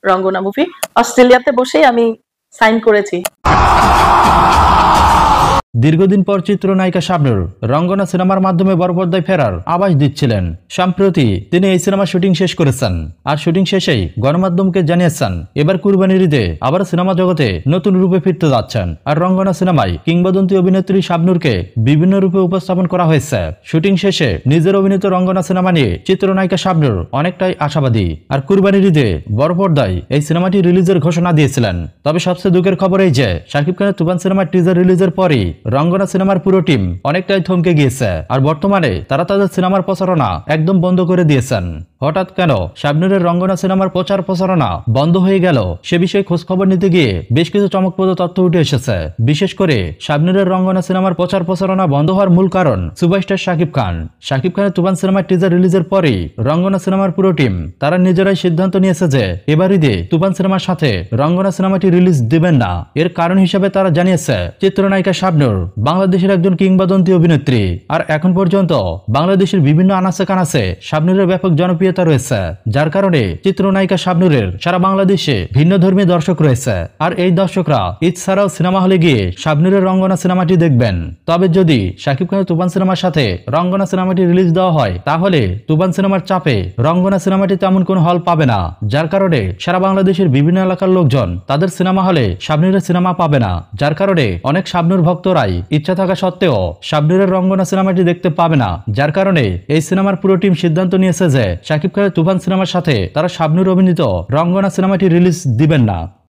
Rangana movie. অস্ট্রেলিয়াতে বসেই আমি সাইন করেছি। দীর্ঘদিন পর চিত্রনায়িকা শাবনূর রঙ্গনা সিনেমার মাধ্যমে বড় পর্দায় ফেরার আভাস দিচ্ছিলেন। সম্প্রতি তিনি এই সিনেমার শুটিং শেষ করেছেন, আর শুটিং শেষেই গণমাধ্যমকে জানিয়েছেন এবার কুরবানির ঈদে আবার সিনেমা জগতে নতুন রূপে ফিরতে যাচ্ছেন। আর রঙ্গনা সিনেমায় কিংবদন্তি অভিনেত্রী শাবনূরকে বিভিন্ন রূপে উপস্থাপন করা হয়েছে। শুটিং শেষে নিজের অভিনীত রঙ্গনা সিনেমা নিয়ে চিত্রনায়িকা শাবনূর অনেকটাই আশাবাদী, আর কুরবানির ঈদে বড় পর্দায় এই সিনেমাটি রিলিজের ঘোষণা দিয়েছিলেন। তবে সবচেয়ে দুঃখের খবর এই যে শাকিব খানের তুফান সিনেমার টিজার রিলিজের পরই রঙ্গনা সিনেমার পুরো টিম অনেকটাই থমকে গিয়েছে, আর বর্তমানে তারা তাদের সিনেমার প্রচারণা একদম বন্ধ করে দিয়েছেন। হঠাৎ কেন শাবনূরের রঙ্গনা সিনেমার প্রচার প্রচারণা বন্ধ হয়ে গেল সে বিষয়ে খোঁজখবর নিতে গিয়ে বেশ কিছু চমকপ্রদ তথ্য উঠে এসেছে। বিশেষ করে শাবনূরের রঙ্গনা সিনেমার প্রচার প্রচারণা বন্ধ হওয়ার মূল কারণ সুপারস্টার শাকিব খান। শাকিব খানের তুফান সিনেমার টিজার রিলিজের পরই রঙ্গনা সিনেমার পুরো টিম তারা নিজেরাই সিদ্ধান্ত নিয়েছে যে এবার ঈদে তুফান সিনেমার সাথে রঙ্গনা সিনেমাটি রিলিজ দিবেন না। এর কারণ হিসেবে তারা জানিয়েছে চিত্রনায়িকা শাবনূর বাংলাদেশের একজন কিংবদন্তি অভিনেত্রী, আর এখন পর্যন্ত বাংলাদেশের বিভিন্ন আনাচে কানাচে শাবনূরের ব্যাপক জনপ্রিয়তা রয়েছে, যার কারণে চিত্রনায়িকা শাবনূরের সারা বাংলাদেশে ভিন্ন ধর্মী দর্শক রয়েছে। আর এই দর্শকরা ঈদ ছাড়াও সিনেমা হলে গিয়ে শাবনূরের রঙ্গনা সিনেমাটি দেখবেন। তবে যদি শাকিব খানের তুফান সিনেমার সাথে রঙ্গনা সিনেমাটি রিলিজ দেওয়া হয় তাহলে তুফান সিনেমার চাপে রঙ্গনা সিনেমাটি তেমন কোনো হল পাবে না, যার কারণে সারা বাংলাদেশের বিভিন্ন এলাকার লোকজন তাদের সিনেমা হলে শাবনূরের সিনেমা পাবে না, যার কারণে অনেক শাবনূর ভক্তরাই ইচ্ছা থাকা সত্ত্বেও শাবনূরের রঙ্গনা সিনেমাটি দেখতে পাবে না। যার কারণে এই সিনেমার পুরো টিম সিদ্ধান্ত নিয়েছে যে শাকিব খানের তুফান সিনেমার সাথে তারা শাবনূর অভিনীত রঙ্গনা সিনেমাটি রিলিজ দিবেন না।